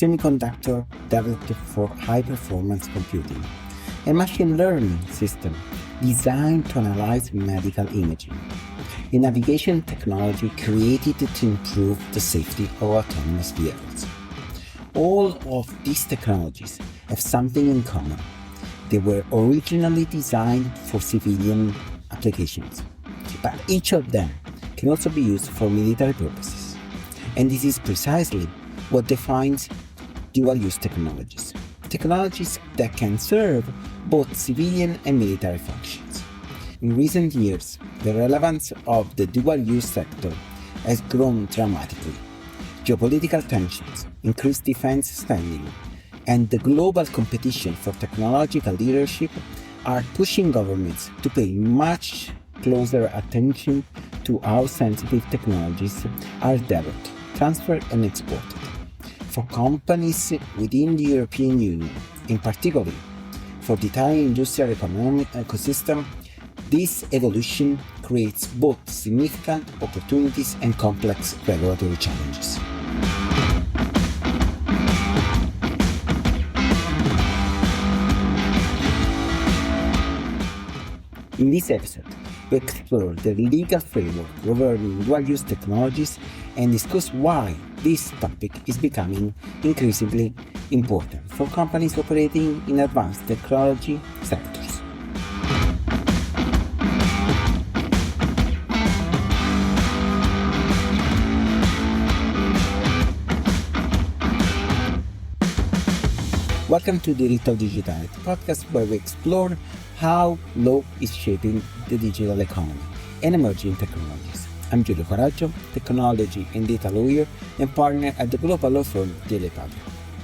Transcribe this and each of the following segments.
semiconductor developed for high-performance computing, a machine learning system designed to analyze medical imaging, a navigation technology created to improve the safety of autonomous vehicles. All of these technologies have something in common. They were originally designed for civilian applications, but each of them can also be used for military purposes. And this is precisely what defines dual-use technologies. Technologies that can serve both civilian and military functions. In recent years, the relevance of the dual-use sector has grown dramatically. Geopolitical tensions, increased defense spending, and the global competition for technological leadership are pushing governments to pay much closer attention to how sensitive technologies are developed, transferred, and exported. For companies within the European Union, in particular for the Italian industrial economic ecosystem, this evolution creates both significant opportunities and complex regulatory challenges. In this episode, we explore the legal framework governing dual-use technologies and discuss why this topic is becoming increasingly important for companies operating in advanced technology sectors. Welcome to Diritto al Digitale, the podcast where we explore how law is shaping the digital economy and emerging technologies. I'm Giulio Coraggio, technology and data lawyer and partner at the global law firm DLA Piper.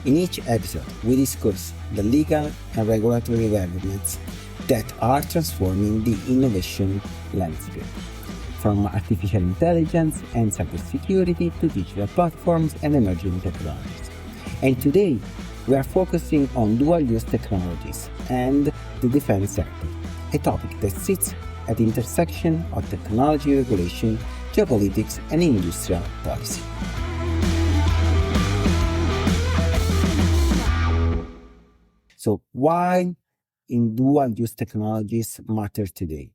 In each episode, we discuss the legal and regulatory developments that are transforming the innovation landscape, from artificial intelligence and cybersecurity to digital platforms and emerging technologies. And today, we are focusing on dual-use technologies and the defense sector, a topic that sits at the intersection of technology regulation, geopolitics, and industrial policy. So why in dual-use technologies matter today?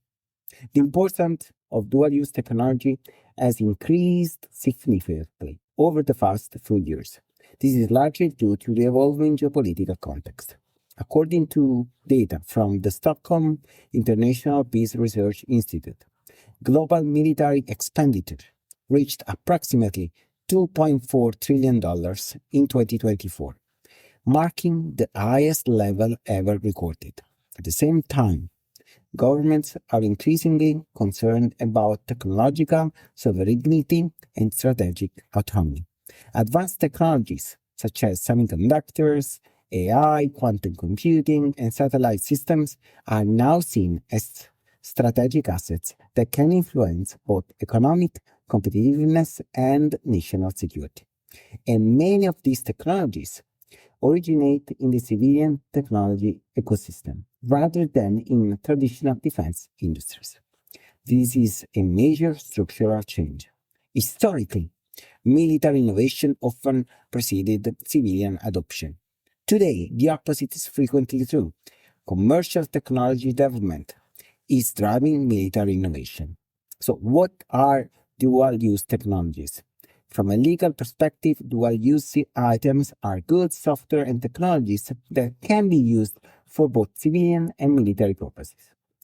The importance of dual-use technology has increased significantly over the past few years. This is largely due to the evolving geopolitical context. According to data from the Stockholm International Peace Research Institute, global military expenditure reached approximately $2.4 trillion in 2024, marking the highest level ever recorded. At the same time, governments are increasingly concerned about technological sovereignty and strategic autonomy. Advanced technologies such as semiconductors, AI, quantum computing, and satellite systems are now seen as strategic assets that can influence both economic competitiveness and national security. And many of these technologies originate in the civilian technology ecosystem rather than in traditional defense industries. This is a major structural change. Historically, military innovation often preceded civilian adoption. Today, the opposite is frequently true. Commercial technology development is driving military innovation. So what are dual-use technologies? From a legal perspective, dual-use items are goods, software, and technologies that can be used for both civilian and military purposes.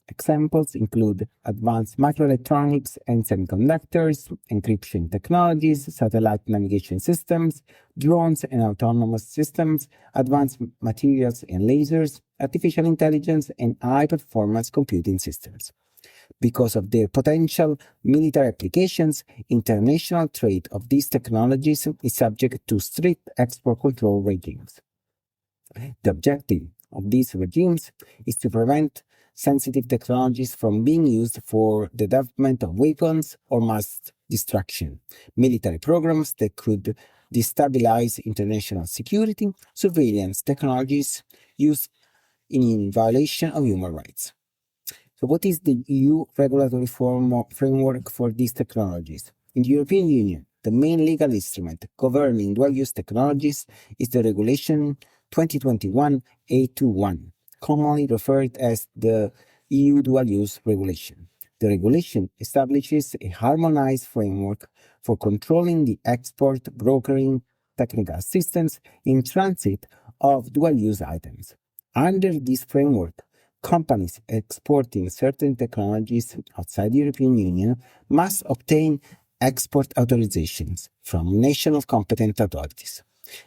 Examples include advanced microelectronics and semiconductors, encryption technologies, satellite navigation systems, drones and autonomous systems, advanced materials and lasers, artificial intelligence, and high-performance computing systems. Because of their potential military applications, international trade of these technologies is subject to strict export control regimes. The objective of these regimes is to prevent sensitive technologies from being used for the development of weapons or mass destruction, military programs that could destabilize international security, surveillance technologies used in violation of human rights. So what is the EU regulatory framework for these technologies? In the European Union, the main legal instrument governing dual-use technologies is the Regulation 2021-821, commonly referred as the EU Dual-Use Regulation. The regulation establishes a harmonized framework for controlling the export, brokering, technical assistance in transit of dual-use items. Under this framework, companies exporting certain technologies outside the European Union must obtain export authorizations from national competent authorities.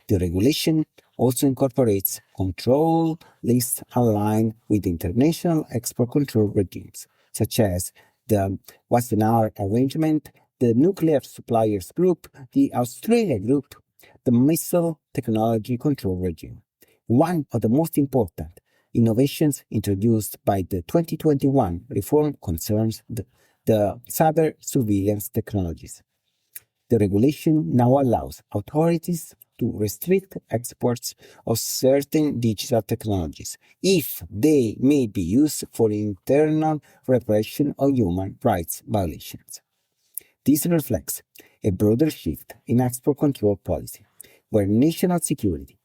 The regulation also incorporates control lists aligned with international export control regimes, such as the Wassenaar Arrangement, the Nuclear Suppliers Group, the Australia Group, the Missile Technology Control Regime. One of the most important innovations introduced by the 2021 reform concerns the cyber surveillance technologies. The regulation now allows authorities to restrict exports of certain digital technologies if they may be used for internal repression of human rights violations. This reflects a broader shift in export control policy, where national security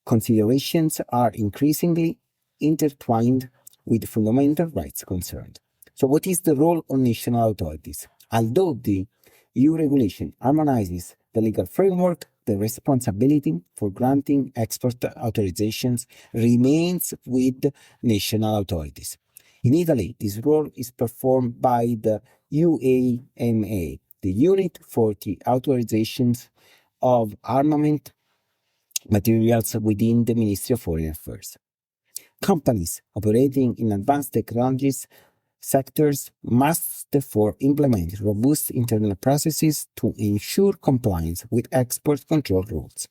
considerations are increasingly intertwined with fundamental rights concerns. So, what is the role of national authorities? Although the EU regulation harmonizes the legal framework, the responsibility for granting export authorizations remains with national authorities. In Italy, this role is performed by the UAMA, the Unit for the Authorizations of Armament Materials within the Ministry of Foreign Affairs. Companies operating in advanced technologies sectors must therefore implement robust internal processes to ensure compliance with export control rules.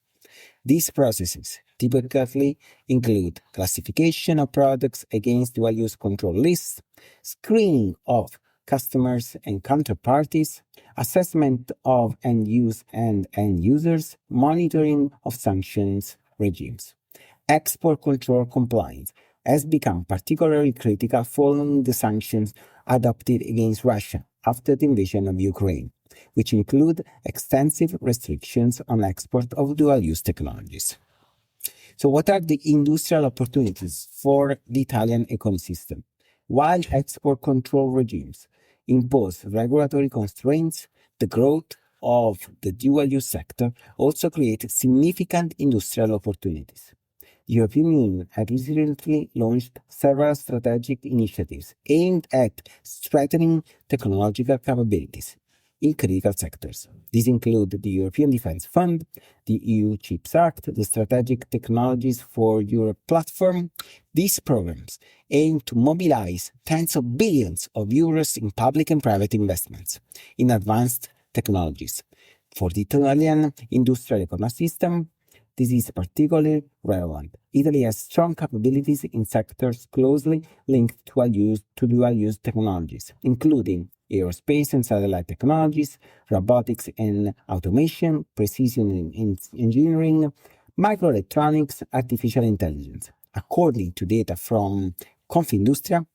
These processes typically include classification of products against dual-use control lists, screening of customers and counterparties, assessment of end-use and end-users, monitoring of sanctions regimes. Export control compliance has become particularly critical following the sanctions adopted against Russia after the invasion of Ukraine, which include extensive restrictions on export of dual-use technologies. So what are the industrial opportunities for the Italian ecosystem? While export control regimes impose regulatory constraints, the growth of the dual-use sector also creates significant industrial opportunities. The European Union has recently launched several strategic initiatives aimed at strengthening technological capabilities in critical sectors. These include the European Defence Fund, the EU Chips Act, the Strategic Technologies for Europe platform. These programs aim to mobilize tens of billions of euros in public and private investments in advanced technologies. For the Italian industrial ecosystem, this is particularly relevant. Italy has strong capabilities in sectors closely linked to dual-use technologies, including aerospace and satellite technologies, robotics and automation, precision engineering, microelectronics, artificial intelligence. According to data from Confindustria,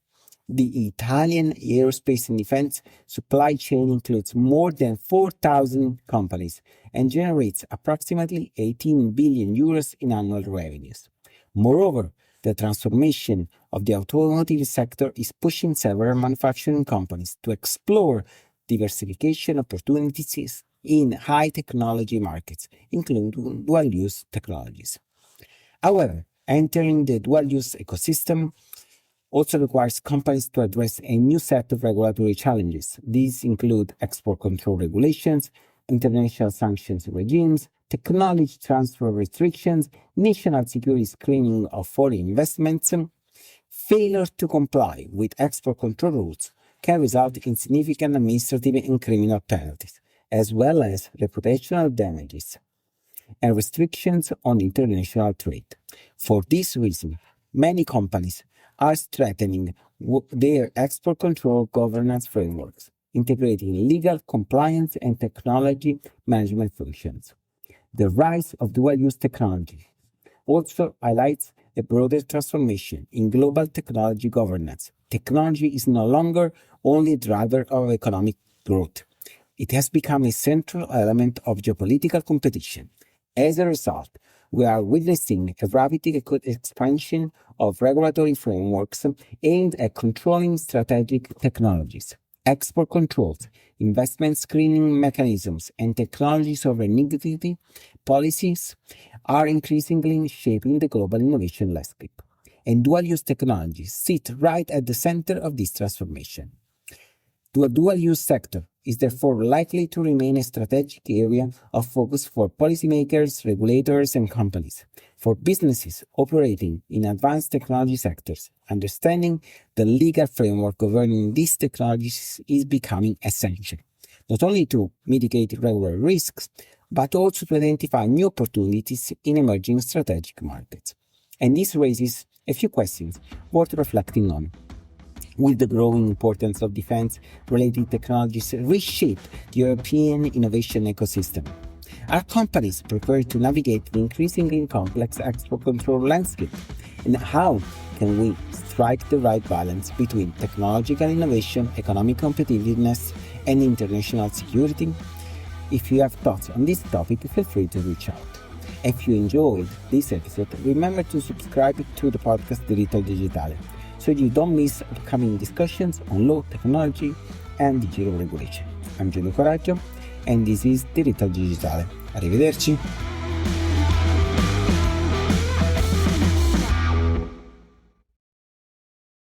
the Italian aerospace and defense supply chain includes more than 4,000 companies and generates approximately 18 billion euros in annual revenues. Moreover, the transformation of the automotive sector is pushing several manufacturing companies to explore diversification opportunities in high-technology markets, including dual-use technologies. However, entering the dual-use ecosystem also requires companies to address a new set of regulatory challenges. These include export control regulations, international sanctions regimes, technology transfer restrictions, national security screening of foreign investments. Failure to comply with export control rules can result in significant administrative and criminal penalties, as well as reputational damages and restrictions on international trade. For this reason, many companies are strengthening their export control governance frameworks, integrating legal compliance and technology management functions. The rise of dual-use technology also highlights a broader transformation in global technology governance. Technology is no longer only a driver of economic growth. It has become a central element of geopolitical competition. As a result, we are witnessing a rapid expansion of regulatory frameworks aimed at controlling strategic technologies. Export controls, investment screening mechanisms, and technology sovereignty policies are increasingly shaping the global innovation landscape. And dual-use technologies sit right at the center of this transformation. The dual-use sector is therefore likely to remain a strategic area of focus for policymakers, regulators, and companies. For businesses operating in advanced technology sectors, understanding the legal framework governing these technologies is becoming essential, not only to mitigate regulatory risks, but also to identify new opportunities in emerging strategic markets. And this raises a few questions worth reflecting on. Will the growing importance of defense-related technologies reshape the European innovation ecosystem? Are companies prepared to navigate the increasingly complex export control landscape? And how can we strike the right balance between technological innovation, economic competitiveness, and international security? If you have thoughts on this topic, feel free to reach out. If you enjoyed this episode, remember to subscribe to the podcast Diritto al Digitale, so you don't miss upcoming discussions on law, technology, and digital regulation. I'm Giulio Coraggio, and this is Diritto al Digitale. Arrivederci!